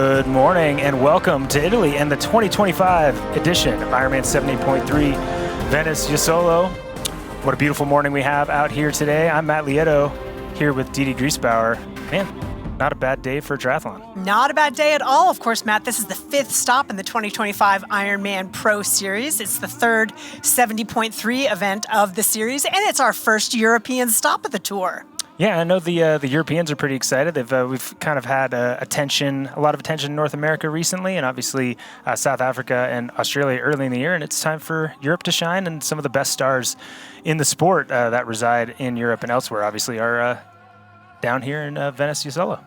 Good morning and welcome to Italy and the 2025 edition of IRONMAN 70.3 Venice-Jesolo. What a beautiful morning we have out here today. I'm Matt Lieto here with Didi Griesbauer. Man, not a bad day for a triathlon. Not a bad day at all. Of course, Matt, this is the fifth stop in the 2025 Ironman Pro Series. It's the third 70.3 event of the series, and it's our first European stop of the tour. Yeah, I know the Europeans are pretty excited. We've kind of had a lot of attention in North America recently, and obviously South Africa and Australia early in the year. And it's time for Europe to shine, and some of the best stars in the sport that reside in Europe and elsewhere, obviously, are down here in Venice-Jesolo.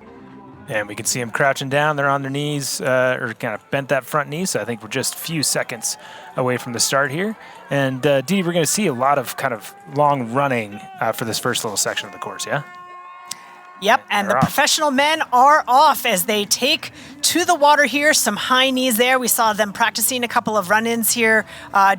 And we can see them crouching down. They're on their knees, or kind of bent that front knee. So I think we're just a few seconds away from the start here. And Dee, we're going to see a lot of kind of long running for this first little section of the course, yeah? Yep, and the professional men are off as they take to the water here. Some high knees there. We saw them practicing a couple of run-ins here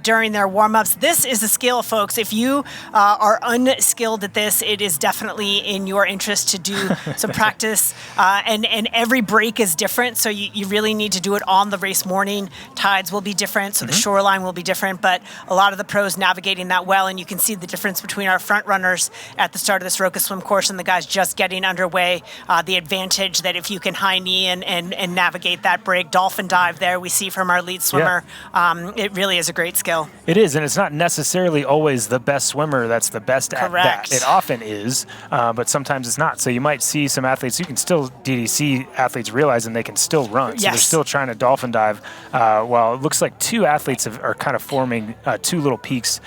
during their warm-ups. This is a skill, folks. If you are unskilled at this, it is definitely in your interest to do some practice. And every break is different, so you really need to do it on the race morning. Tides will be different, so the shoreline will be different, but a lot of the pros navigating that well, and you can see the difference between our front runners at the start of this Roca swim course and the guys just getting underway. The advantage that if you can high knee and navigate that break, dolphin dive there we see from our lead swimmer. Yeah. It really is a great skill. It is, and it's not necessarily always the best swimmer that's the best at that. It often is, but sometimes it's not. So you might see some athletes, you can still DDC athletes realizing they can still run. So they're still trying to dolphin dive. Well, it looks like two athletes are kind of forming two little peaks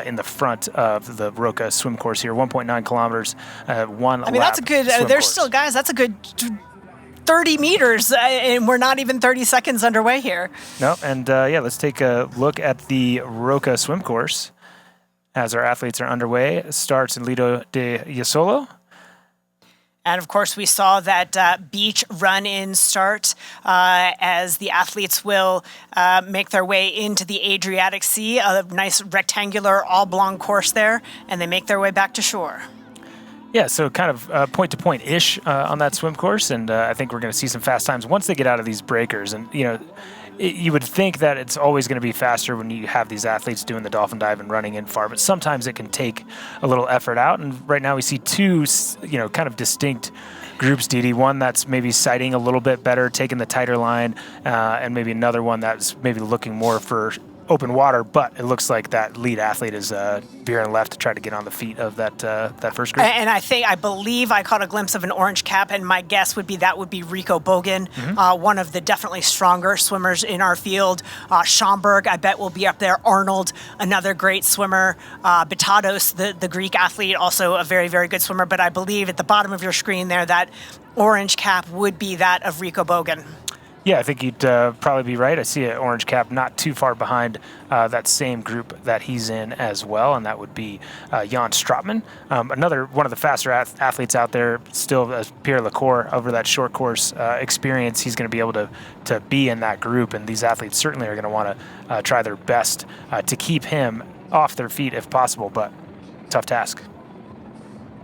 in the front of the Roca swim course here, 1.9 kilometers, one lap. That's a good, there's still, guys, that's a good 30 meters, and we're not even 30 seconds underway here. No, and let's take a look at the Roca swim course as our athletes are underway. It starts in Lido de Jesolo. And, of course, we saw that beach run-in start as the athletes will make their way into the Adriatic Sea, a nice rectangular oblong course there, and they make their way back to shore. Yeah, so kind of point-to-point-ish on that swim course, and I think we're going to see some fast times once they get out of these breakers. And, you would think that it's always going to be faster when you have these athletes doing the dolphin dive and running in far, but sometimes it can take a little effort out. And right now we see two, kind of distinct groups, Didi. One that's maybe sighting a little bit better, taking the tighter line, and maybe another one that's maybe looking more for open water, but it looks like that lead athlete is veering left to try to get on the feet of that first group. And I believe I caught a glimpse of an orange cap, and my guess would be that would be Rico Bogan, one of the definitely stronger swimmers in our field. Schomburg, I bet, will be up there. Arnold, another great swimmer. Bitados, the Greek athlete, also a very, very good swimmer. But I believe at the bottom of your screen there, that orange cap would be that of Rico Bogan. Yeah, I think you'd probably be right. I see an orange cap not too far behind that same group that he's in as well, and that would be Jan Stratman. Another one of the faster athletes out there, still Pierre Lacour, over that short course experience. He's going to be able to be in that group, and these athletes certainly are going to want to try their best to keep him off their feet if possible, but tough task.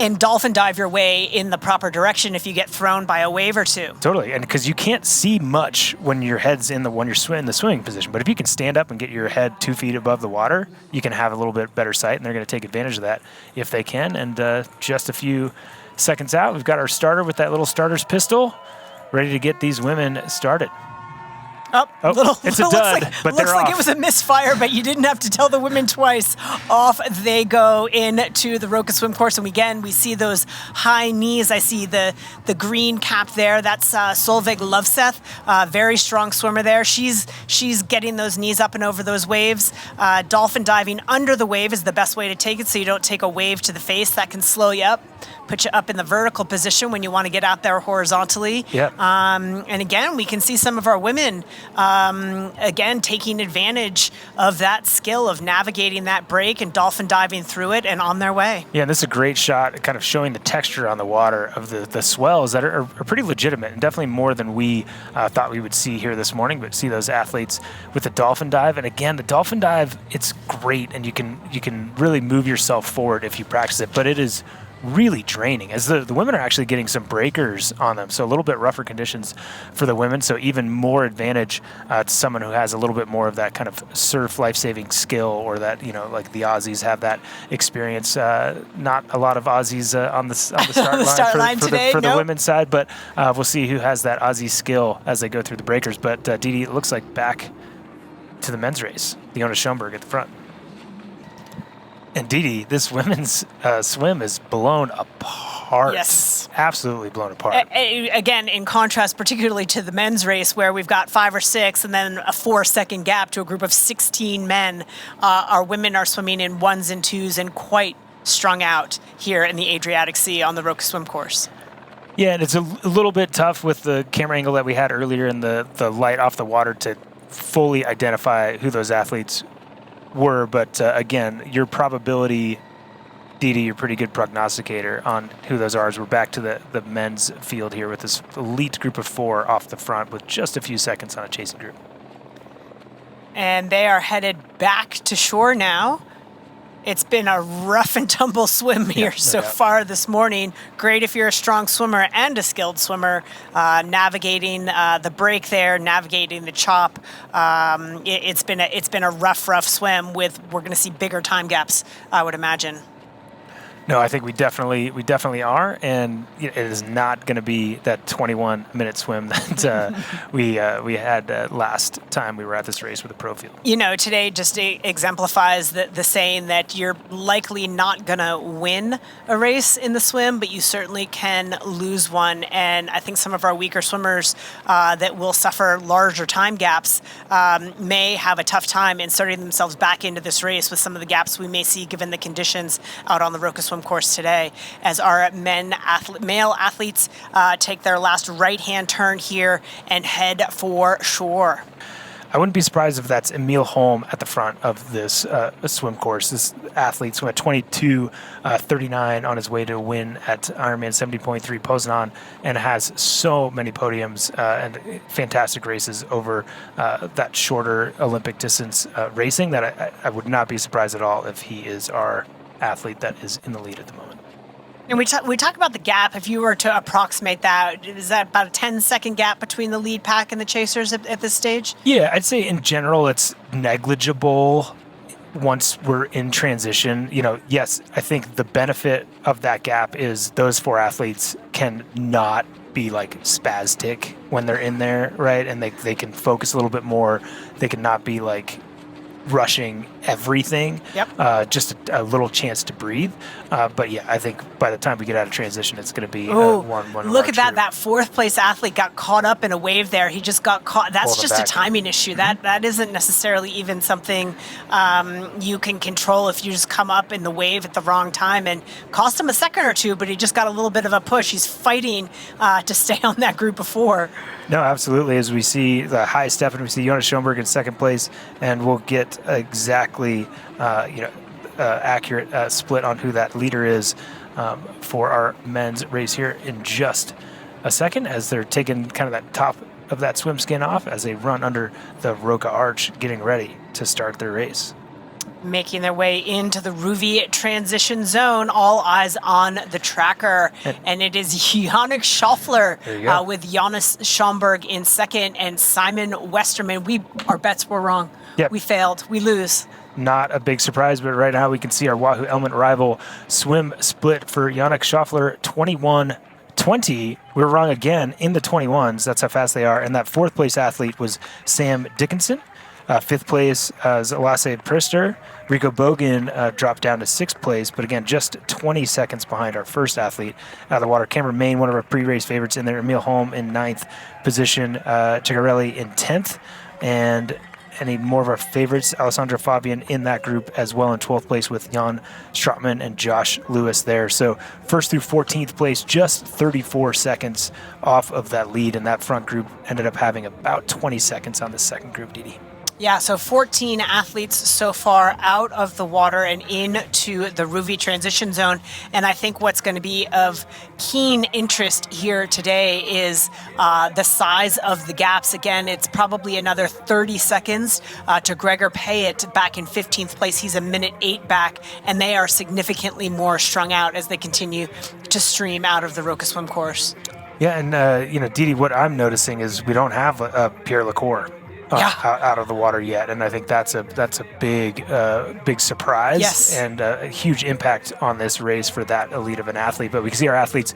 And dolphin dive your way in the proper direction if you get thrown by a wave or two. Totally, and because you can't see much when your head's in the swimming position, but if you can stand up and get your head 2 feet above the water, you can have a little bit better sight, and they're going to take advantage of that if they can. And just a few seconds out, we've got our starter with that little starter's pistol, ready to get these women started. It's a dud, but they're looks like off. It was a misfire, but you didn't have to tell the women twice. Off they go into the Roca swim course, and again, we see those high knees. I see the green cap there. That's Solveig Lovseth, very strong swimmer there. She's getting those knees up and over those waves. Dolphin diving under the wave is the best way to take it, so you don't take a wave to the face. That can slow you up, put you up in the vertical position when you want to get out there horizontally. Yep. And again, we can see some of our women again taking advantage of that skill of navigating that break and dolphin diving through it and on their way. Yeah, and this is a great shot, kind of showing the texture on the water of the swells that are pretty legitimate, and definitely more than we thought we would see here this morning. But see those athletes with the dolphin dive, and again, the dolphin dive, it's great, and you can really move yourself forward if you practice it, but it is really draining, as the women are actually getting some breakers on them. So a little bit rougher conditions for the women. So even more advantage to someone who has a little bit more of that kind of surf life-saving skill, or that, like the Aussies have that experience. Not a lot of Aussies on the start line for the women's side, but we'll see who has that Aussie skill as they go through the breakers. But Didi, it looks like back to the men's race. Jonas Schoenberg at the front. And Didi, this women's swim is blown apart. Yes. Absolutely blown apart. Again, in contrast, particularly to the men's race, where we've got 5 or 6 and then a 4-second gap to a group of 16 men. Our women are swimming in 1s and 2s and quite strung out here in the Adriatic Sea on the Roca swim course. Yeah, and it's a little bit tough with the camera angle that we had earlier and the light off the water to fully identify who those athletes were. But again, your probability, Didi, you're a pretty good prognosticator on who those are. As we're back to the men's field here with this elite group of 4 off the front with just a few seconds on a chasing group. And they are headed back to shore now. It's been a rough and tumble swim here so far this morning. Great if you're a strong swimmer and a skilled swimmer, navigating the break there, navigating the chop. It's been a rough swim with, we're going to see bigger time gaps, I would imagine. No, I think we definitely are, and it is not going to be that 21-minute swim that we had last time we were at this race with the pro field. Today just exemplifies the saying that you're likely not going to win a race in the swim, but you certainly can lose one. And I think some of our weaker swimmers that will suffer larger time gaps may have a tough time inserting themselves back into this race with some of the gaps we may see given the conditions out on the Roca swim course today, as our male athletes take their last right-hand turn here and head for shore. I wouldn't be surprised if that's Emil Holm at the front of this swim course. This athlete swam at 22:39 on his way to win at Ironman 70.3 Poznan, and has so many podiums and fantastic races over that shorter Olympic distance racing that I would not be surprised at all if he is our athlete that is in the lead at the moment. And we talk about the gap. If you were to approximate that, is that about a 10-second gap between the lead pack and the chasers at this stage? Yeah, I'd say in general it's negligible once we're in transition. Yes, I think the benefit of that gap is those 4 athletes can not be like spastic when they're in there, right? And they can focus a little bit more. They can not be like rushing everything. Just a little chance to breathe. But yeah, I think by the time we get out of transition, it's going to be one. Look at that! Group. That 4th place athlete got caught up in a wave there. He just got caught. That's just a timing issue. That isn't necessarily even something you can control if you just come up in the wave at the wrong time, and cost him a second or two. But he just got a little bit of a push. He's fighting to stay on that group of 4. No, absolutely. As we see the high step, and we see Jonas Schoenberg in 2nd place, and we'll get exactly accurate split on who that leader is for our men's race here in just a second, as they're taking kind of that top of that swim skin off as they run under the Roca Arch, getting ready to start their race. Making their way into the Ruvi transition zone, all eyes on the tracker. And it is Yannick Schauffler with Jonas Schoenberg in 2nd and Simon Westerman. Our bets were wrong. Yep. We failed. We lose. Not a big surprise, but right now we can see our Wahoo Element rival swim split for Yannick Schauffler, 21:20. We were wrong again in the 21s. That's how fast they are. And that 4th place athlete was Sam Dickinson. 5th place, Lasse Priester. Rico Bogan dropped down to 6th place, but again, just 20 seconds behind our first athlete out of the water. Cameron Main, one of our pre-race favorites in there. Emil Holm in 9th position. Ciccarelli in 10th. And any more of our favorites, Alessandro Fabian in that group as well in 12th place with Jan Stratman and Josh Lewis there. So 1st through 14th place, just 34 seconds off of that lead, and that front group ended up having about 20 seconds on the second group, Didi. Yeah, so 14 athletes so far out of the water and into the Ruvi transition zone. And I think what's going to be of keen interest here today is the size of the gaps. Again, it's probably another 30 seconds to Gregor Payet back in 15th place. He's a minute 8 back, and they are significantly more strung out as they continue to stream out of the Roca swim course. Yeah, and, Didi, what I'm noticing is we don't have a Pierre Lacour. Out of the water yet, and I think that's a big surprise. Yes. And a huge impact on this race for that elite of an athlete. But we can see our athletes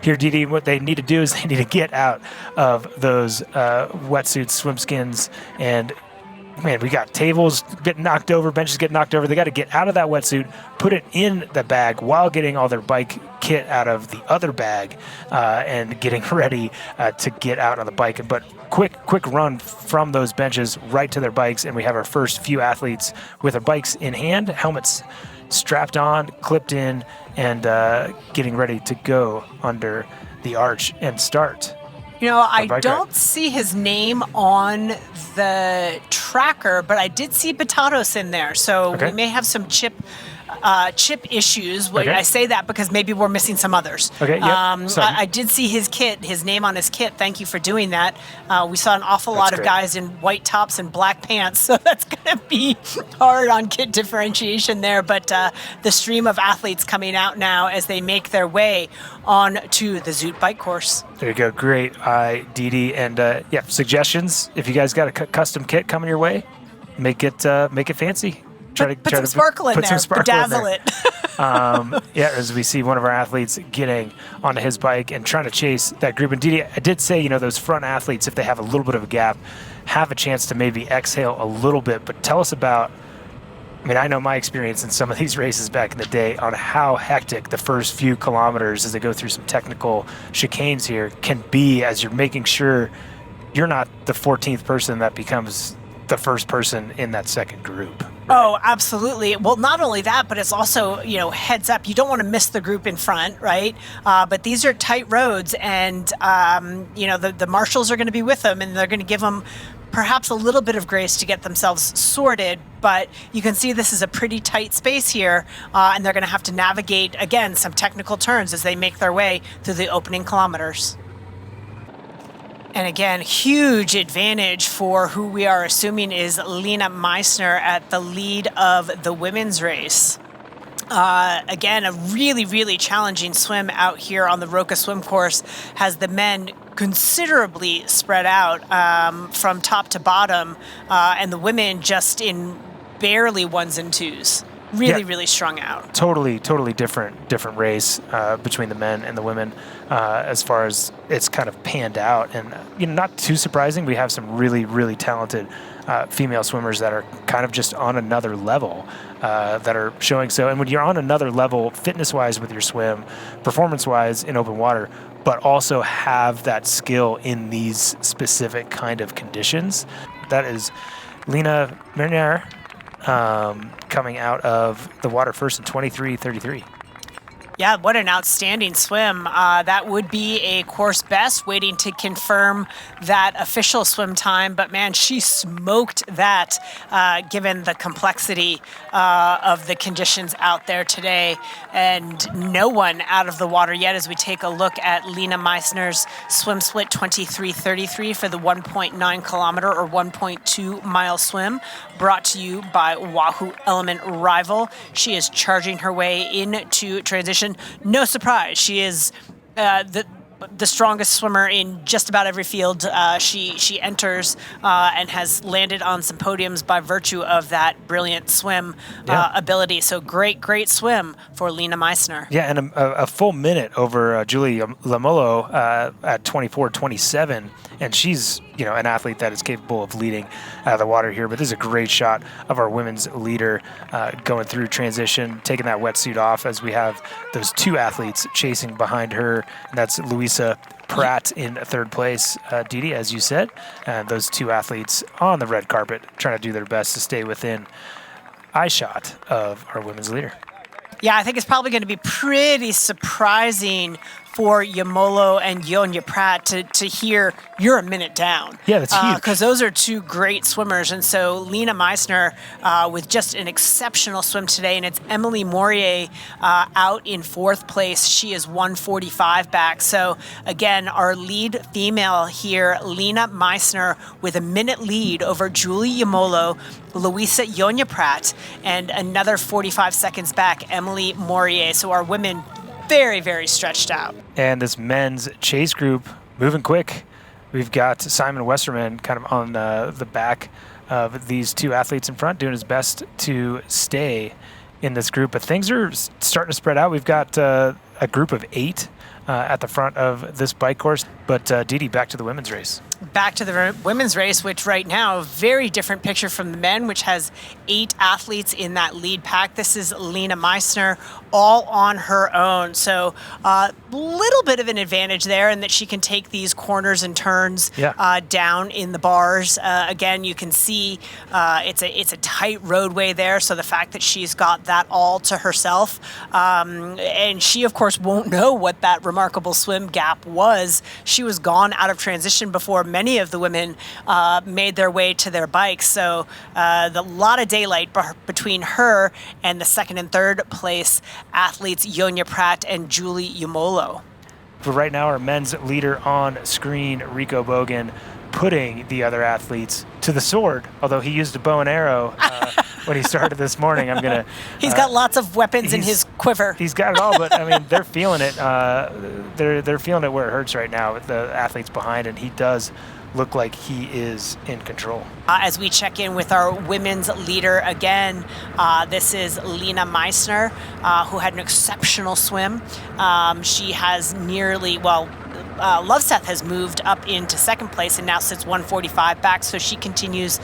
here, Didi, what they need to do is they need to get out of those wetsuits, swim skins, and man, we got tables getting knocked over, benches getting knocked over. They got to get out of that wetsuit, put it in the bag while getting all their bike kit out of the other bag, and getting ready to get out on the bike. But quick run from those benches right to their bikes, and we have our first few athletes with their bikes in hand, helmets strapped on, clipped in, and getting ready to go under the arch and start. I don't see his name on the tracker, but I did see Batatos in there, so we may have some chip issues. Okay. I say that because maybe we're missing some others. Okay, yep. I did see his name on his kit. Thank you for doing that. We saw an awful lot of guys in white tops and black pants, so that's going to be hard on kit differentiation there. But the stream of athletes coming out now as they make their way on to the Zoot bike course. There you go. Great eye, Didi. And suggestions. If you guys got a custom kit coming your way, make it fancy. Put some sparkle in there. Bedazzle it. As we see one of our athletes getting onto his bike and trying to chase that group. And Didi, I did say, those front athletes, if they have a little bit of a gap, have a chance to maybe exhale a little bit. But tell us about, I know my experience in some of these races back in the day on how hectic the first few kilometers as they go through some technical chicanes here can be as you're making sure you're not the 14th person that becomes the first person in that second group. Right? Oh, absolutely. Well, not only that, but it's also, heads up. You don't want to miss the group in front, right? But these are tight roads, and, the marshals are going to be with them, and they're going to give them perhaps a little bit of grace to get themselves sorted. But you can see this is a pretty tight space here, and they're going to have to navigate, again, some technical turns as they make their way through the opening kilometers. And again, huge advantage for who we are assuming is Lena Meissner at the lead of the women's race. Again, a really, really challenging swim out here on the Roca swim course has the men considerably spread out from top to bottom, and the women just in barely ones and twos. Really strung out. Totally different race between the men and the women as far as it's kind of panned out. And not too surprising, we have some really talented female swimmers that are kind of just on another level that are showing so. And when you're on another level, fitness-wise with your swim, performance-wise in open water, but also have that skill in these specific kind of conditions, that is Lena Meissner coming out of the water first in 23:33. Yeah, what an outstanding swim. That would be a course best, waiting to confirm that official swim time. But man, she smoked that given the complexity of the conditions out there today. And no one out of the water yet as we take a look at Lena Meissner's swim split 23:33 for the 1.9 kilometer or 1.2 mile swim, brought to you by Wahoo Element Rival. She is charging her way into transition. No surprise, she is the strongest swimmer in just about every field she enters and has landed on some podiums by virtue of that brilliant swim ability. So great swim for Lena Meissner. Yeah, and a full minute over Julie Lamolo at 24:27, and she's an athlete that is capable of leading out of the water here. But this is a great shot of our women's leader going through transition, taking that wetsuit off as we have those two athletes chasing behind her, and that's Louisa Pratt in third place, Didi, as you said, and those two athletes on the red carpet trying to do their best to stay within eye shot of our women's leader. Yeah, I think it's probably going to be pretty surprising for Jesolo and Jonja Pratt to hear you're a minute down. Yeah, that's huge. Because those are two great swimmers. And so Lena Meissner with just an exceptional swim today. And it's Emily Morier out in fourth place. She is 1:45 back. So again, our lead female here, Lena Meissner, with a minute lead over Julie Jesolo, Louisa Jonja Pratt, and another 45 seconds back, Emily Morier. So our women very, very stretched out. And this men's chase group moving quick. We've got Simon Westerman kind of on the back of these two athletes in front, doing his best to stay in this group. But things are starting to spread out. We've got a group of 8 at the front of this bike course. But Didi, back to the women's race. Back to the women's race, which right now, a very different picture from the men, which has 8 athletes in that lead pack. This is Lena Meissner all on her own. So a little bit of an advantage there in that she can take these corners and turns down in the bars. Again, you can see it's a tight roadway there. So the fact that she's got that all to herself, and she, of course, won't know what that remarkable swim gap was. She was gone out of transition before many of the women made their way to their bikes. So the lot of daylight between her and the second and third place athletes, Jonja Pratt and Julie Jesolo. For right now, our men's leader on screen, Rico Bogan, putting the other athletes to the sword, although he used a bow and arrow when he started this morning. He's got lots of weapons in his quiver. He's got it all, but I mean, they're feeling it. They're feeling it where it hurts right now with the athletes behind, and he does look like he is in control. As we check in with our women's leader again, this is Lena Meissner, who had an exceptional swim. She has Loveseth has moved up into second place and now sits 1:45 back, so she continues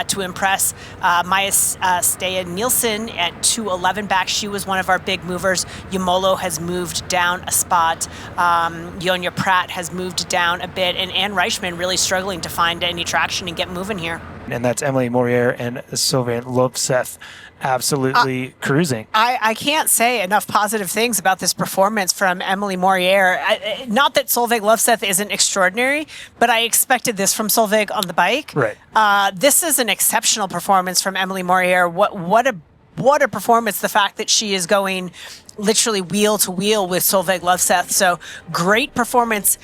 to impress. Maya Stea Nielsen at 2:11 back. She was one of our big movers. Jesolo has moved down a spot. Jonja Pratt has moved down a bit, and Anne Reichman really struggling to find any traction and get moving here. And that's Emily Morier and Sylvain Loveseth absolutely cruising. I can't say enough positive things about this performance from Emily Morier. Not that Solveig Loveseth isn't extraordinary, but I expected this from Solveig on the bike. Right. This is an exceptional performance from Emily Morier. What a performance, the fact that she is going literally wheel to wheel with Solveig Loveseth. So great performance.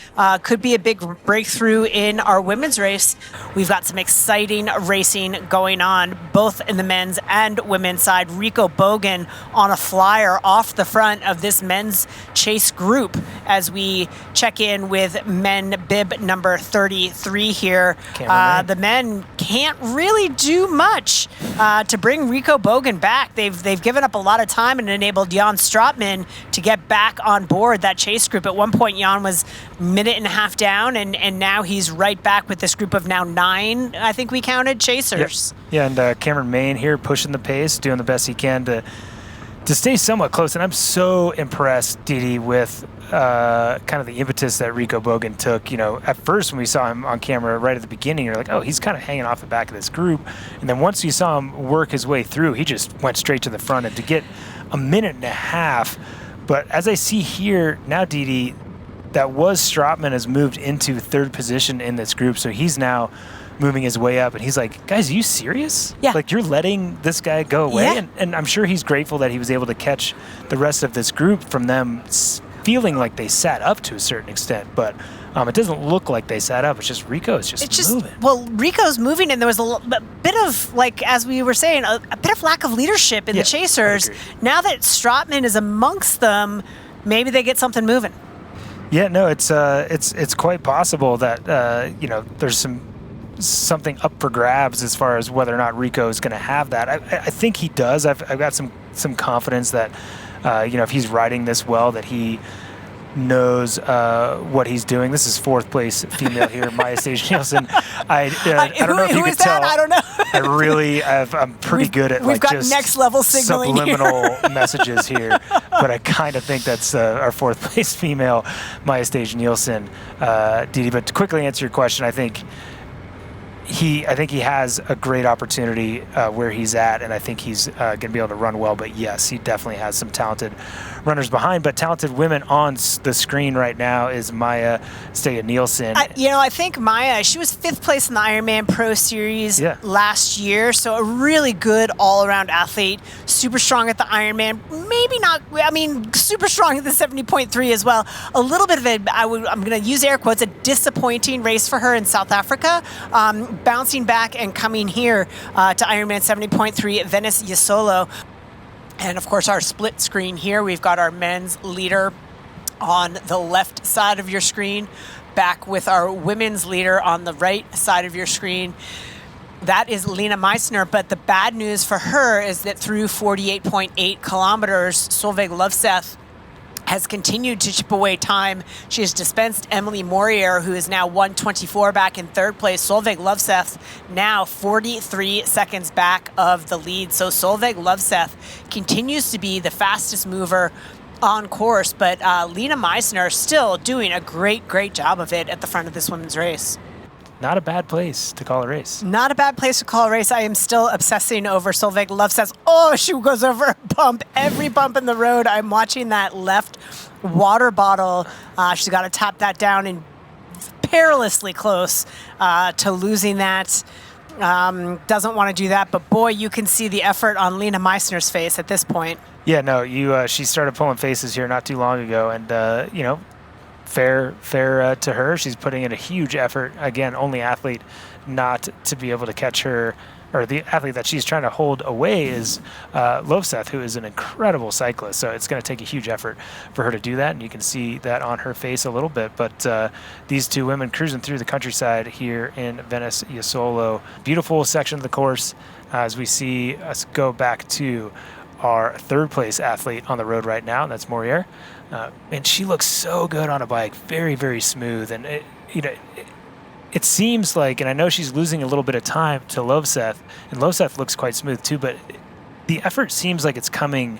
Could be a big breakthrough in our women's race. We've got some exciting racing going on, both in the men's and women's side. Rico Bogan on a flyer off the front of this men's chase group as we check in with men bib number 33 here. The men can't really do much to bring Rico Bogan back. They've given up a lot of time and enabled Jan Strotman to get back on board that chase group. At one point, Jan was a minute and a half down, and now he's right back with this group of now 9, I think we counted, chasers. Yeah, and Cameron Main here pushing the pace, doing the best he can to stay somewhat close. And I'm so impressed, Didi, with kind of the impetus that Rico Bogan took. You know, at first when we saw him on camera right at the beginning, you're like, oh, he's kind of hanging off the back of this group. And then once you saw him work his way through, he just went straight to the front. And to get a minute and a half. But as I see here now, Didi, that was Strotman has moved into third position in this group. So he's now moving his way up. And he's like, guys, are you serious? Yeah. Like, you're letting this guy go away? Yeah. And I'm sure he's grateful that he was able to catch the rest of this group from them feeling like they sat up to a certain extent. But it doesn't look like they sat up. It's just Rico's just moving. Well, Rico's moving, and there was a bit of, like, as we were saying, a bit of lack of leadership in the chasers. Now that Strotman is amongst them, maybe they get something moving. Yeah, no, it's quite possible that there's something up for grabs as far as whether or not Rico is going to have that. I think he does. I've got some confidence that if he's riding this well, that he knows what he's doing. This is fourth place female here, Maya Stage Nielsen. I don't know if you can tell. I don't know. I'm pretty good at we've got just next level signaling subliminal messages here, but I kind of think that's our fourth place female, Maya Stage Nielsen. Didi, but to quickly answer your question, I think I think he has a great opportunity where he's at, and I think he's going to be able to run well. But yes, he definitely has some talented runners behind. But talented women on the screen right now is Maya Steya-Nielsen. I think Maya, she was 5th place in the Ironman Pro Series last year, so a really good all-around athlete, super strong at the Ironman, maybe not, super strong at the 70.3 as well. A little bit of I'm going to use air quotes, a disappointing race for her in South Africa. Bouncing back and coming here to Ironman 70.3 Venice-Jesolo. And of course, our split screen here, we've got our men's leader on the left side of your screen, back with our women's leader on the right side of your screen. That is Lena Meissner, but the bad news for her is that through 48.8 kilometers, Solveig Løvseth has continued to chip away time. She has dispensed Emily Morier, who is now 1:24 back in 3rd place. Solveig Løvseth now 43 seconds back of the lead. So Solveig Løvseth continues to be the fastest mover on course, but Lena Meissner still doing a great job of it at the front of this women's race. Not a bad place to call a race. Not a bad place to call a race. I am still obsessing over Solveig Løvseth. Oh, she goes over a bump. Every bump in the road. I'm watching that left water bottle. She's got to tap that down and perilously close to losing that. Doesn't want to do that, but boy, you can see the effort on Lena Meissner's face at this point. Yeah, no, she started pulling faces here not too long ago, and fair to her. She's putting in a huge effort. Again, only athlete not to be able to catch her, or the athlete that she's trying to hold away is Løvseth, who is an incredible cyclist. So it's going to take a huge effort for her to do that, and you can see that on her face a little bit. But these two women cruising through the countryside here in Venice-Jesolo. Beautiful section of the course as we see us go back to our 3rd place athlete on the road right now, and that's Morier. And she looks so good on a bike, very smooth. And it seems like, and I know she's losing a little bit of time to Løvseth, and Løvseth looks quite smooth too, but the effort seems like it's coming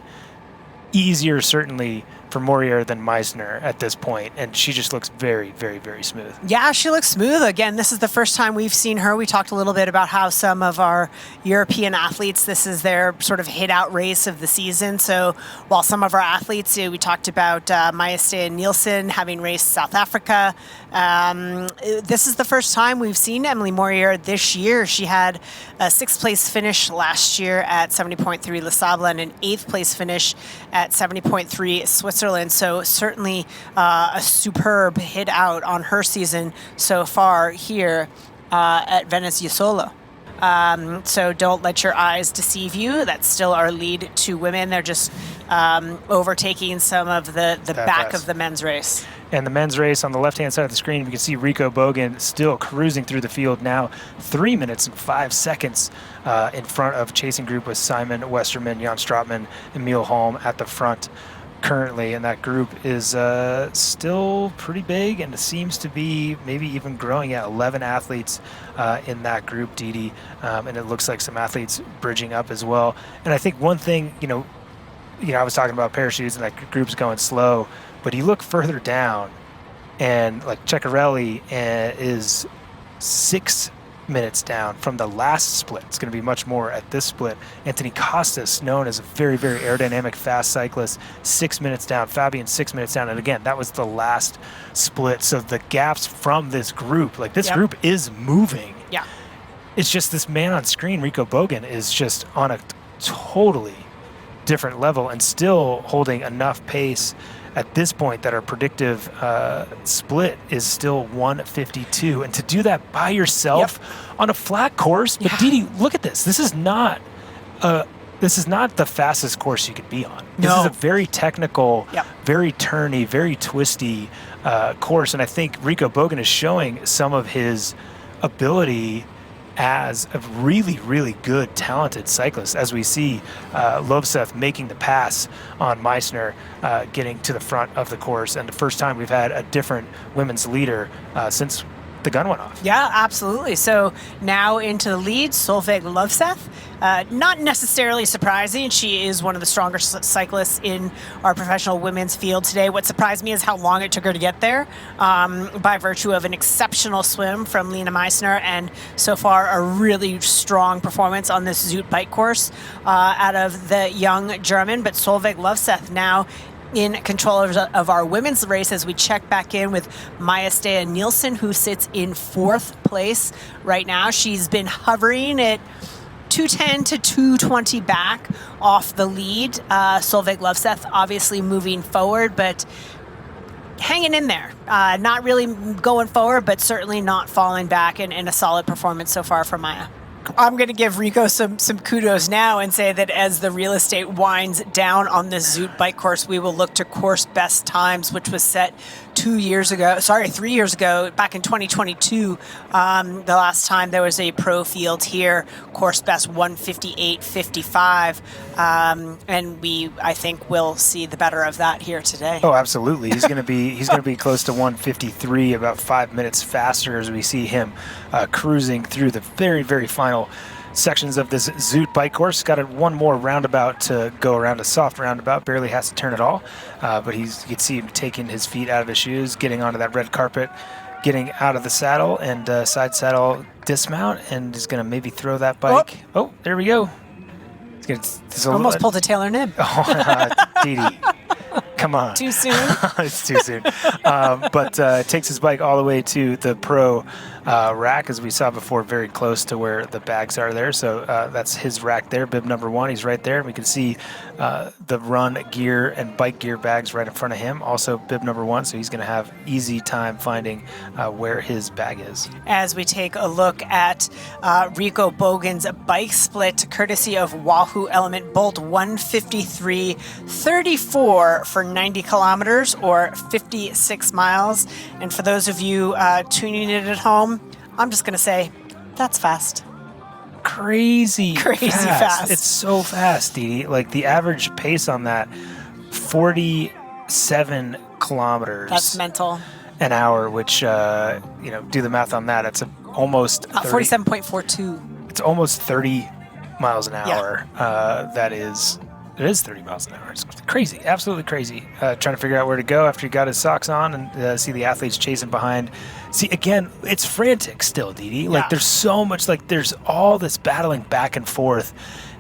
easier, certainly, for Morier than Meissner at this point, and she just looks very smooth. Yeah, she looks smooth. Again, this is the first time we've seen her. We talked a little bit about how some of our European athletes, this is their sort of hit-out race of the season. So while some of our athletes, we talked about Maya Steya-Nielsen having raced South Africa, this is the first time we've seen Emily Morier this year. She had a 6th place finish last year at 70.3 Les Sables and an 8th place finish at 70.3 Switzerland. So certainly a superb hit out on her season so far here at Venice-Jesolo. So don't let your eyes deceive you. That's still our lead 2 women. They're just overtaking some of the back of the men's race. And the men's race on the left-hand side of the screen, we can see Rico Bogan still cruising through the field now, 3 minutes and 5 seconds in front of chasing group with Simon Westerman, Jan Stratman, Emil Holm at the front currently. And that group is still pretty big, and it seems to be maybe even growing at 11 athletes in that group, Didi. And it looks like some athletes bridging up as well. And I think one thing, I was talking about parachutes and that group's going slow, but you look further down, and like Ceccarelli is 6 minutes down from the last split. It's going to be much more at this split. Anthony Costas, known as a very aerodynamic, fast cyclist, 6 minutes down. Fabian, 6 minutes down. And again, that was the last split. So the gaps from this group, group is moving. Yeah. It's just this man on screen, Rico Bogan, is just on a totally different level and still holding enough pace at this point that our predictive split is still 1:52, and to do that by yourself on a flat course. But Didi, look at this. This is not the fastest course you could be on. This is a very technical, very turny, very twisty course, and I think Rico Bogan is showing some of his ability as a really good, talented cyclist, as we see Løvseth making the pass on Meissner, getting to the front of the course. And the first time we've had a different women's leader since the gun went off. Yeah, absolutely. So now into the lead, Solveig Løvseth. Not necessarily surprising. She is one of the stronger cyclists in our professional women's field today. What surprised me is how long it took her to get there, by virtue of an exceptional swim from Lena Meissner, and so far a really strong performance on this Zoot bike course out of the young German. But Solveig Løvseth now in control of our women's race as we check back in with Maja Stea Nielsen, who sits in 4th place right now. She's been hovering at 210 to 220 back off the lead. Solveig Løvseth obviously moving forward, but hanging in there. Not really going forward, but certainly not falling back, and a solid performance so far from Maja. I'm going to give Rico some kudos now and say that as the real estate winds down on this Zoot bike course, we will look to course best times, which was set 3 years ago, back in 2022. The last time there was a pro field here, course best 1:58.55, and I think will see the better of that here today. Oh, absolutely. He's going to be close to 1:53, about 5 minutes faster as we see him cruising through the very, very final sections of this Zoot bike course. Got one more roundabout to go around, a soft roundabout, barely has to turn at all, but you can see him taking his feet out of his shoes, getting onto that red carpet, getting out of the saddle, and side saddle dismount, and he's going to maybe throw that bike. Oh, there we go. Almost pulled a Taylor nib. Oh, Didi. Come on. Too soon? It's too soon. But takes his bike all the way to the pro rack, as we saw before, very close to where the bags are there. So that's his rack there, bib number 1. He's right there. We can see the run gear and bike gear bags right in front of him. Also bib number 1, so he's going to have easy time finding where his bag is. As we take a look at Rico Bogan's bike split, courtesy of Wahoo Element Bolt 1:53.34 for 90 kilometers or 56 miles. And for those of you tuning in at home, I'm just going to say, that's fast. Crazy fast. It's so fast, Didi. Like the average pace on that, 47 kilometers. That's mental. An hour, which, do the math on that. It's almost 47.42. It's almost 30 miles an hour. Yeah. It is 30 miles an hour. It's crazy, absolutely crazy. Trying to figure out where to go after he got his socks on and see the athletes chasing behind. See, again, it's frantic still, Didi. Like there's so much, there's all this battling back and forth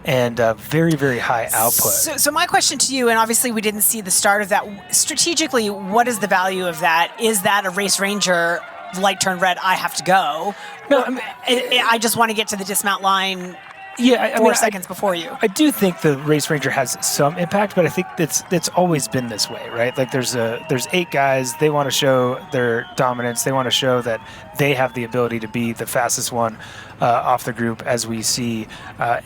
and very, very high output. So my question to you, and obviously we didn't see the start of that, strategically, what is the value of that? Is that a race ranger, light turned red, I have to go? No, I just want to get to the dismount line. Yeah, 4 seconds before you. I do think the race ranger has some impact, but I think it's always been this way, right? Like there's 8 guys. They want to show their dominance. They want to show that they have the ability to be the fastest one off the group. As we see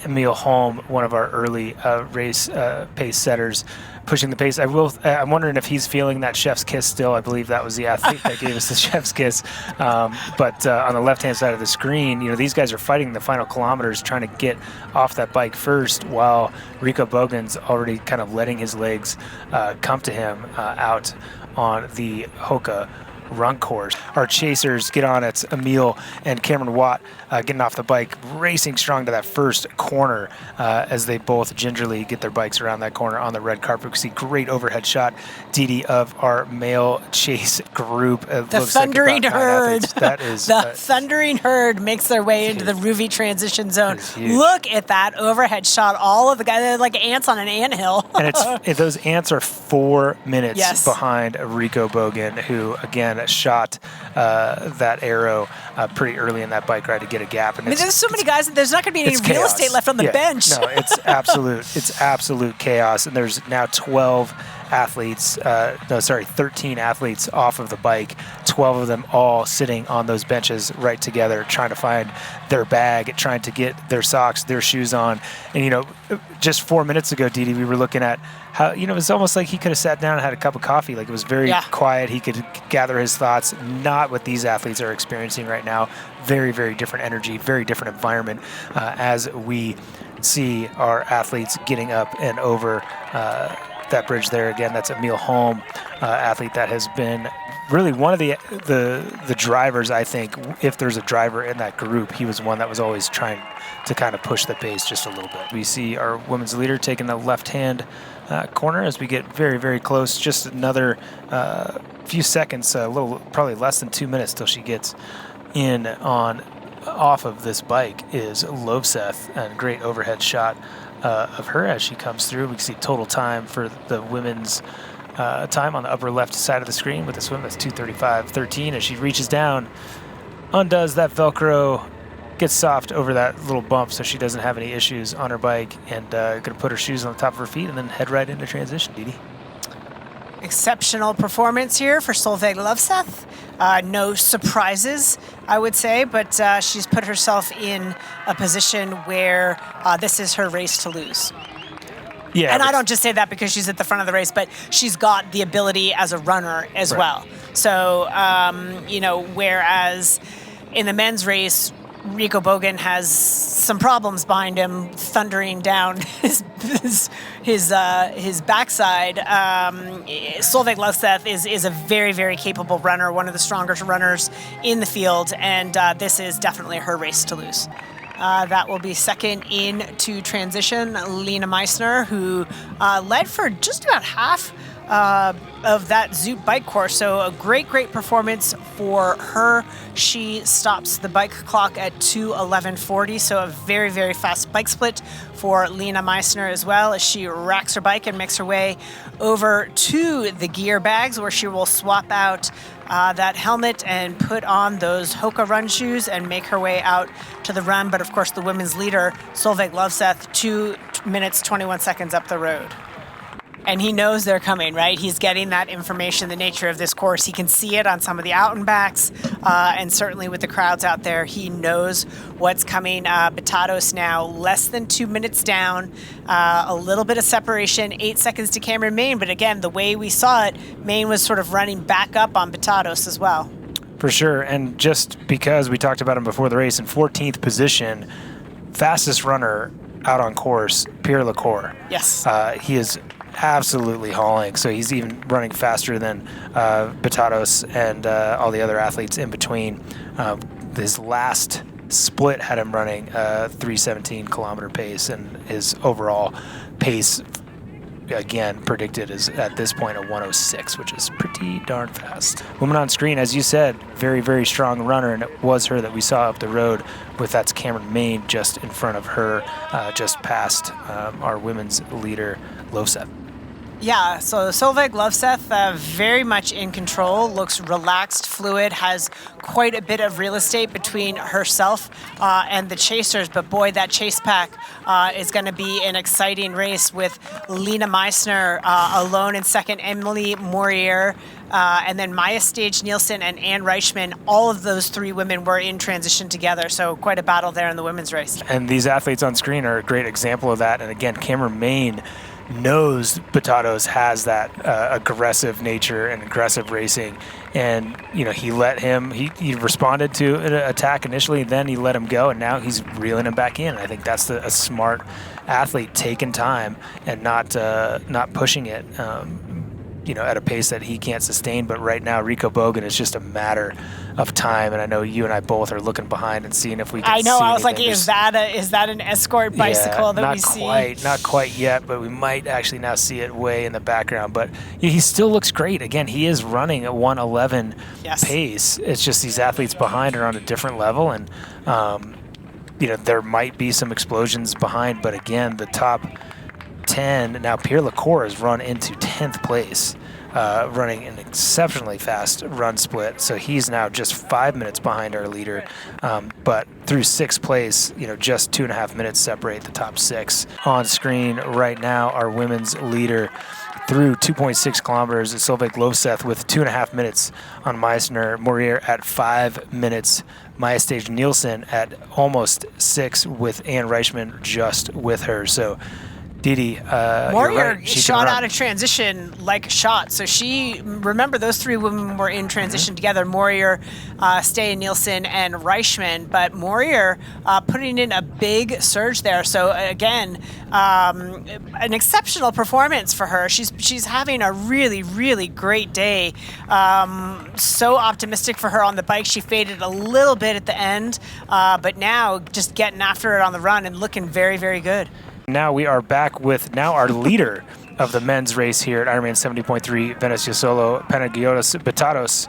Emil Holm, one of our early race pace setters, pushing the pace. I'm wondering if he's feeling that chef's kiss still. I believe that was the athlete that gave us the chef's kiss. But on the left-hand side of the screen, these guys are fighting the final kilometers, trying to get off that bike first, while Rico Bogan's already kind of letting his legs come to him out on the Hoka run course. Our chasers get on. It's Emil and Cameron Watt getting off the bike, racing strong to that first corner as they both gingerly get their bikes around that corner on the red carpet. We see great overhead shot, Didi, of our male chase group. The Thundering Herd. That is the Thundering Herd makes their way into the Ruby transition zone. Look at that overhead shot. All of the guys, they're like ants on an anthill. And those ants are 4 minutes behind Rico Bogan, who again shot that arrow pretty early in that bike ride to get a gap. And there's so many guys, there's not going to be any real estate left on the bench. No, it's absolute chaos. And there's now 13 athletes off of the bike, 12 of them all sitting on those benches right together, trying to find their bag, trying to get their socks, their shoes on. And, just 4 minutes ago, Didi, we were looking at how, it was almost like he could have sat down and had a cup of coffee. Like it was very quiet. He could gather his thoughts. Not what these athletes are experiencing right now. Very, very different energy, very different environment as we see our athletes getting up and over that bridge there. Again, that's Emil Holm, athlete that has been really one of the drivers. I think if there's a driver in that group, he was one that was always trying to kind of push the pace just a little bit. We see our women's leader taking the left-hand corner as we get very, very close. Just another few seconds, probably less than 2 minutes till she gets in off of this bike is Lovseth, and a great overhead shot of her as she comes through. We can see total time for the women's time on the upper left side of the screen with the swim. That's 2:35.13 as she reaches down, undoes that Velcro, gets soft over that little bump so she doesn't have any issues on her bike, and going to put her shoes on the top of her feet and then head right into transition, Didi. Exceptional performance here for Solveig Lovseth. No surprises, I would say, but she's put herself in a position where this is her race to lose. Yeah, and I don't just say that because she's at the front of the race, but she's got the ability as a runner as well. So, whereas in the men's race, Rico Bogan has some problems behind him, thundering down his backside. Solveig Lovseth is a very, very capable runner, one of the strongest runners in the field, and this is definitely her race to lose. That will be second into transition, Lena Meissner, who led for just about half of that Zoot bike course. So a great performance for her. She stops the bike clock at 2:11:40. So a very, very fast bike split for Lena Meissner as well, as she racks her bike and makes her way over to the gear bags, where she will swap out that helmet and put on those Hoka run shoes and make her way out to the run. But of course, the women's leader, Solveig Lovseth, 2 minutes, 21 seconds up the road. And he knows they're coming, right? He's getting that information, the nature of this course. He can see it on some of the out and backs, and certainly with the crowds out there, he knows what's coming. Batados now less than 2 minutes down, a little bit of separation, 8 seconds to Cameron Main. But again, the way we saw it, Main was sort of running back up on Batados as well. For sure, and just because we talked about him before the race, in 14th position, fastest runner out on course, Pierre Lecour. Yes. He is absolutely hauling, so he's even running faster than Batados and all the other athletes in between. His last split had him running 3:17 kilometer pace, and his overall pace, again, predicted is at this point a 1:06, which is pretty darn fast. Woman on screen, as you said, very, very strong runner, and it was her that we saw up the road with that's Cameron Main just in front of her, just past our women's leader, Lovseth. Yeah, so Solveig Lovseth, very much in control, looks relaxed, fluid, has quite a bit of real estate between herself and the chasers. But boy, that chase pack is going to be an exciting race with Lena Meissner alone in second, Emily Morier, and then Maya Stage Nielsen and Anne Reichman. All of those three women were in transition together, so quite a battle there in the women's race. And these athletes on screen are a great example of that. And again, Cameron Main knows Batados has that aggressive nature and aggressive racing, and he responded to an attack initially, then he let him go, and now he's reeling him back in. I think that's a smart athlete, taking time and not pushing it at a pace that he can't sustain. But right now, Rico Bogan is just a matter of time, and I know you and I both are looking behind and seeing if we can. I know. See I was like, anything. is that an escort bicycle that we see? Not quite yet, but we might actually now see it way in the background. But he still looks great. Again, he is running at 1:11 pace. It's just these athletes behind are on a different level, and there might be some explosions behind. But again, the top 10 now, Pierre Lecour has run into 10th place. Running an exceptionally fast run split. So he's now just 5 minutes behind our leader. But through 6th place, just 2.5 minutes separate the top 6. On screen right now, our women's leader through 2.6 kilometers is Solveig Lovseth with 2.5 minutes on Meissner. Morier at 5 minutes. Maya Stage Nielsen at almost 6, with Anne Reichman just with her. So Didi, Warrior right. shot out of transition like a shot. So remember those three women were in transition together, Warrior, Stay, Nielsen, and Reichman. But Warrior putting in a big surge there. So again, an exceptional performance for her. She's having a really, really great day. So optimistic for her on the bike. She faded a little bit at the end, but now just getting after it on the run and looking very, very good. Now we are back with our leader of the men's race here at Ironman 70.3 Venice-Jesolo, Panagiotis Batatos,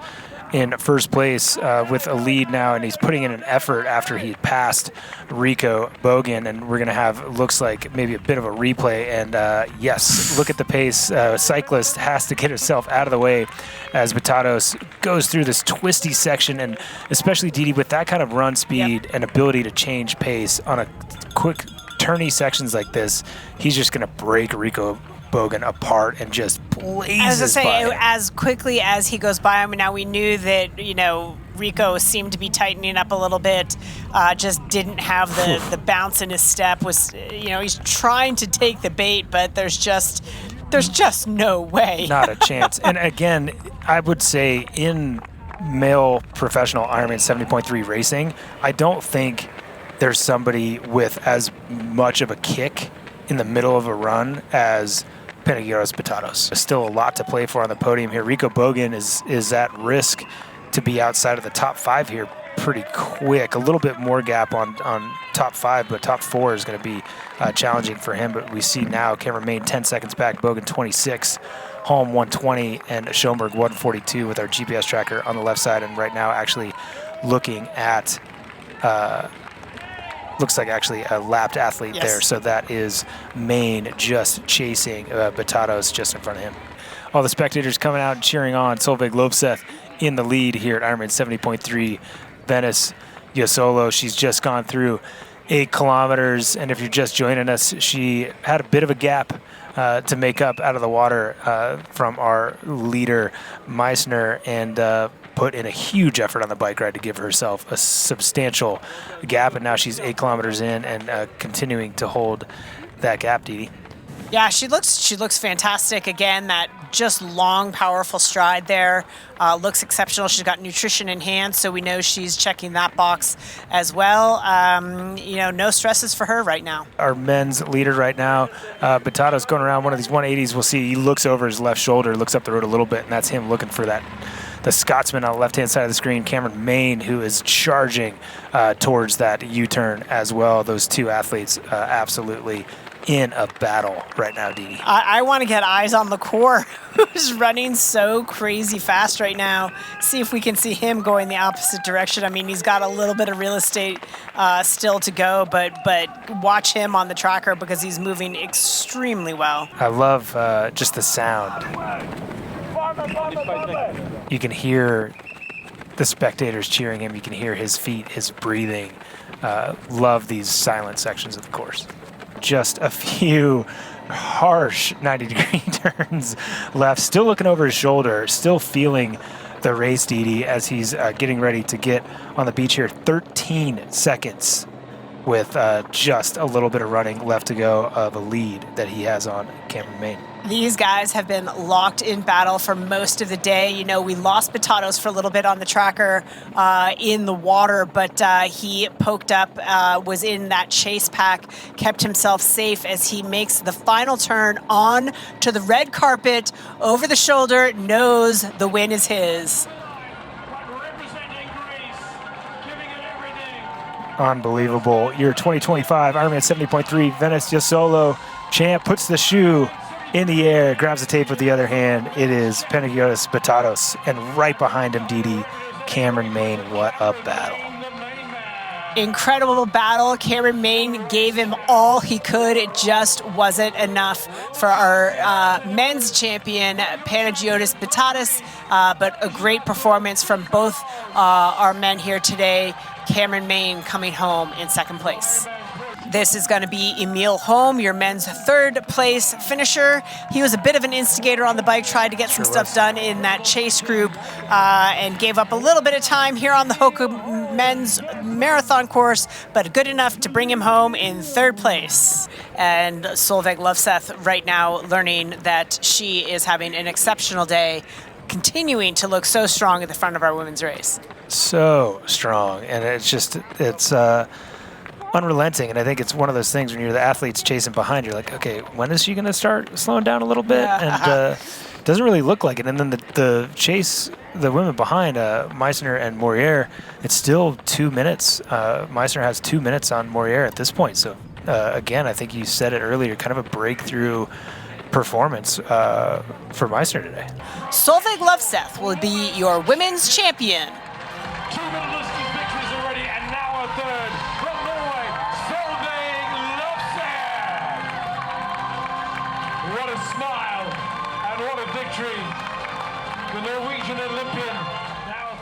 in first place with a lead now, and he's putting in an effort after he passed Rico Bogan, and we're going to have, looks like, maybe a bit of a replay, and yes, look at the pace. Cyclist has to get himself out of the way as Batatos goes through this twisty section, and especially Didi with that kind of run speed and ability to change pace on a quick turny sections like this, he's just going to break Rico Bogan apart and just blazes As I say, by him. as quickly as he goes by him. Now we knew that, Rico seemed to be tightening up a little bit, just didn't have the bounce in his step. He's trying to take the bait, but there's just no way. Not a chance. And again, I would say in male professional Ironman 70.3 racing, I don't think there's somebody with as much of a kick in the middle of a run as Panagiotis Batatos. There's still a lot to play for on the podium here. Rico Bogan is at risk to be outside of the top 5 here pretty quick. A little bit more gap on top 5, but top 4 is going to be challenging for him. But we see now Cameron Main 10 seconds back, Bogan 26, Holm 120, and Schoenberg 142 with our GPS tracker on the left side. And right now actually looking at looks like actually a lapped athlete there. So that is Main just chasing Batatos just in front of him. All the spectators coming out and cheering on Solveig Lobseth in the lead here at Ironman 70.3 Venice-Jesolo. She's just gone through 8 kilometers, and if you're just joining us, she had a bit of a gap to make up out of the water from our leader Meissner, and put in a huge effort on the bike ride to give herself a substantial gap, and now she's 8 kilometers in and continuing to hold that gap, Didi. Yeah, she looks fantastic. Again, that just long, powerful stride there looks exceptional. She's got nutrition in hand, so we know she's checking that box as well. No stresses for her right now. Our men's leader right now, Batatos, going around one of these 180s. We'll see he looks over his left shoulder, looks up the road a little bit, and that's him looking for the Scotsman on the left-hand side of the screen, Cameron Main, who is charging towards that U-turn as well. Those two athletes absolutely in a battle right now, Didi. I want to get eyes on the core, who's running so crazy fast right now. See if we can see him going the opposite direction. I mean, he's got a little bit of real estate still to go, but watch him on the tracker because he's moving extremely well. I love just the sound. You can hear the spectators cheering him. You can hear his feet, his breathing. Love these silent sections of the course. Just a few harsh 90-degree turns left. Still looking over his shoulder, still feeling the race, Didi, as he's getting ready to get on the beach here. 13 seconds with just a little bit of running left to go of a lead that he has on Cameron Main. These guys have been locked in battle for most of the day. We lost Batatos for a little bit on the tracker in the water, but he poked up, was in that chase pack, kept himself safe as he makes the final turn on to the red carpet, over the shoulder, knows the win is his. Unbelievable. Your 2025 Ironman 70.3 Venice-Jesolo champ puts the shoe in the air, grabs the tape with the other hand. It is Panagiotis Batatos, and right behind him, Didi, Cameron Main. What a battle. Incredible battle. Cameron Main gave him all he could. It just wasn't enough for our men's champion, Panagiotis Batatos, but a great performance from both our men here today. Cameron Main coming home in second place. This is going to be Emil Holm, your men's third place finisher. He was a bit of an instigator on the bike, tried to get some stuff done in that chase group, and gave up a little bit of time here on the Hoka men's marathon course, but good enough to bring him home in third place. and Solveig Løvseth right now learning that she is having an exceptional day, continuing to look so strong at the front of our women's race. So strong, and it's unrelenting. And I think it's one of those things when you're the athletes chasing behind, you're like, okay, when is she going to start slowing down a little bit? And it doesn't really look like it. And then the chase, the women behind, Meissner and Morier, it's still 2 minutes. Meissner has 2 minutes on Morier at this point. So again, I think you said it earlier, kind of a breakthrough performance for Meissner today. Solveig Løvseth will be your women's champion. 2 medalistic victories already, and now a third from Norway, Solveig Løvseth. What a smile and what a victory. The Norwegian Olympian.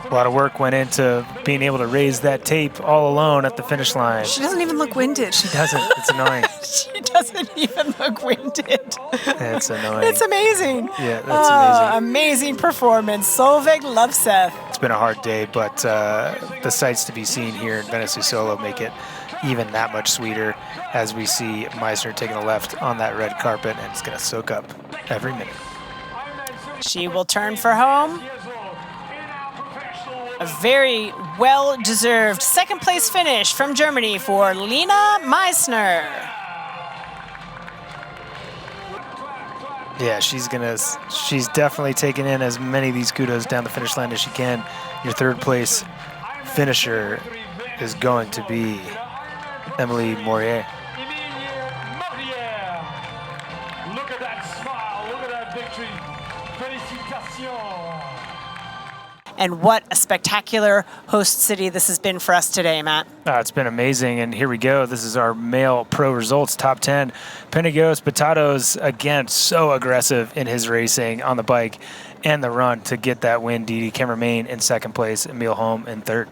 A lot of work went into being able to raise that tape all alone at the finish line. She doesn't even look winded. She doesn't. It's annoying. She doesn't even look winded. It's annoying. It's amazing. Yeah, that's amazing. Amazing performance. Solveig Løvseth. It's been a hard day, but the sights to be seen here in Venice-Jesolo make it even that much sweeter as we see Meissner taking the left on that red carpet, and it's going to soak up every minute. She will turn for home. A very well-deserved second-place finish from Germany for Lena Meissner. Yeah, she's definitely taking in as many of these kudos down the finish line as she can. Your third-place finisher is going to be Emily Morier. Look at that smile, look at that victory. Félicitations. And what a spectacular host city this has been for us today, Matt. It's been amazing, and here we go. This is our male pro results, top 10. Penegos Batatos, again, so aggressive in his racing on the bike and the run to get that win. Didi can remain in second place, Emil Holm in third.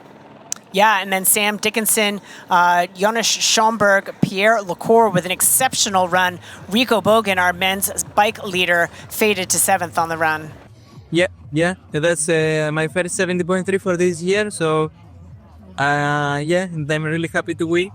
Yeah, and then Sam Dickinson, Jonas Schomburg, Pierre Lecour with an exceptional run. Rico Bogan, our men's bike leader, faded to seventh on the run. Yeah, that's my first 70.3 for this year. So, I'm really happy to win.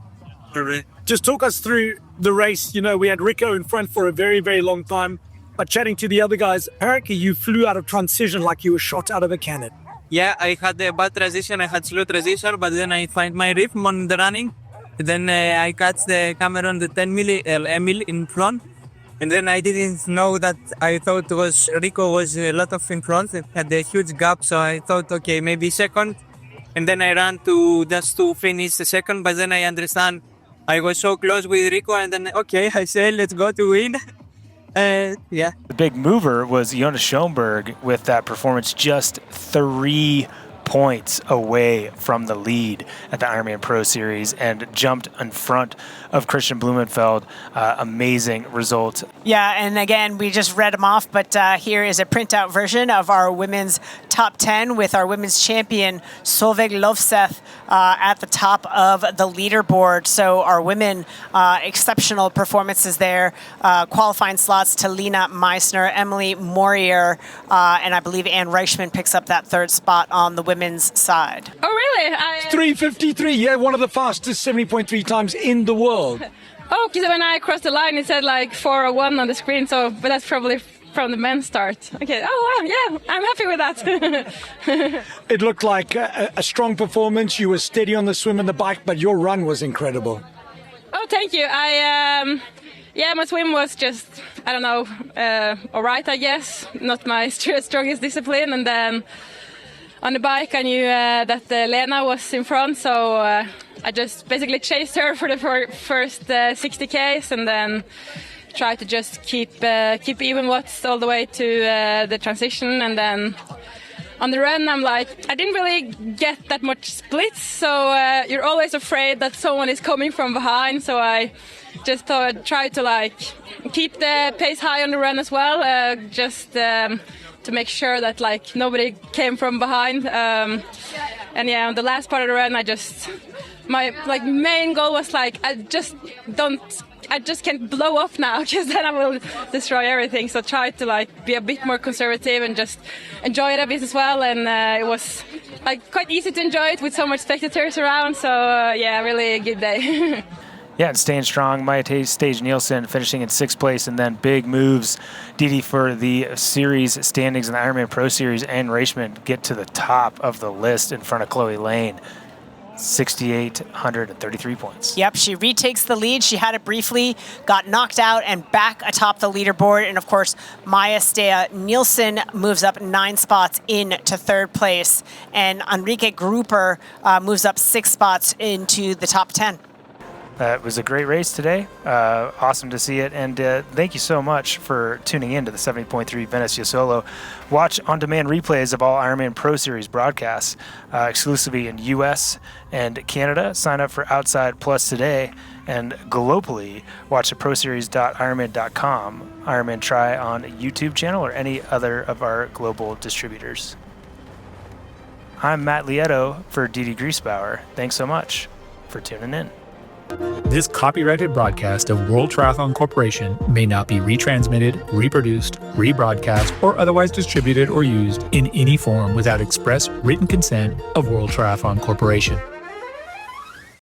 Just talk us through the race. You know, we had Rico in front for a very, very long time. But chatting to the other guys, apparently you flew out of transition like you were shot out of a cannon. Yeah, I had a bad transition. I had slow transition, but then I find my rhythm on the running. Then I catch the camera on the 10 Emil in front. And then I didn't know that I thought Rico was a lot of in front. It had a huge gap, so I thought, okay, maybe second. And then I ran to finish the second, but then I understand I was so close with Rico, and then, okay, I said, let's go to win. Yeah. The big mover was Jonas Schomburg with that performance, just 3 points away from the lead at the Ironman Pro Series and jumped in front of Christian Blumenfeld. Amazing result. Yeah, and again, we just read them off, but here is a printout version of our women's top 10 with our women's champion, Solveig Løvseth, at the top of the leaderboard. So our women, exceptional performances there. Qualifying slots to Lena Meissner, Emily Morier, and I believe Anne Reichman picks up that third spot on the women's side. Oh, really? 3:53, yeah, one of the fastest 70.3 times in the world. Oh, because when I crossed the line, it said like 4:01 on the screen. But that's probably from the men's start. Okay. Oh, wow. Yeah, I'm happy with that. It looked like a strong performance. You were steady on the swim and the bike, but your run was incredible. Oh, thank you. My swim was just, I don't know, all right, I guess. Not my strongest discipline. And then on the bike, I knew that Lena was in front, so I just basically chased her for the first 60 Ks, and then tried to just keep even watts all the way to the transition. And then on the run, I'm like, I didn't really get that much splits, so you're always afraid that someone is coming from behind. So I just try to like keep the pace high on the run as well, to make sure that like nobody came from behind. And yeah, on the last part of the run, my like main goal was like I just can't blow off now, because then I will destroy everything. So try to like be a bit more conservative and just enjoy it a bit as well. And it was like quite easy to enjoy it with so much spectators around. So really a good day. Yeah, and staying strong, Maya Stage-Nielsen finishing in 6th place, and then big moves, Didi, for the series standings in the Ironman Pro Series, and Reichman get to the top of the list in front of Chloe Lane. 6,833 points. Yep, she retakes the lead. She had it briefly, got knocked out, and back atop the leaderboard. And of course, Maya Stea-Nielsen moves up 9 spots into 3rd place, and Enrique Gruper moves up 6 spots into the top 10. It was a great race today. Awesome to see it. And thank you so much for tuning in to the 70.3 Venice-Jesolo. Watch on-demand replays of all Ironman Pro Series broadcasts exclusively in U.S. and Canada. Sign up for Outside Plus today. And globally, watch the proseries.ironman.com Ironman Try on YouTube channel or any other of our global distributors. I'm Matt Lieto for Didi Griesbauer. Thanks so much for tuning in. This copyrighted broadcast of World Triathlon Corporation may not be retransmitted, reproduced, rebroadcast, or otherwise distributed or used in any form without express written consent of World Triathlon Corporation.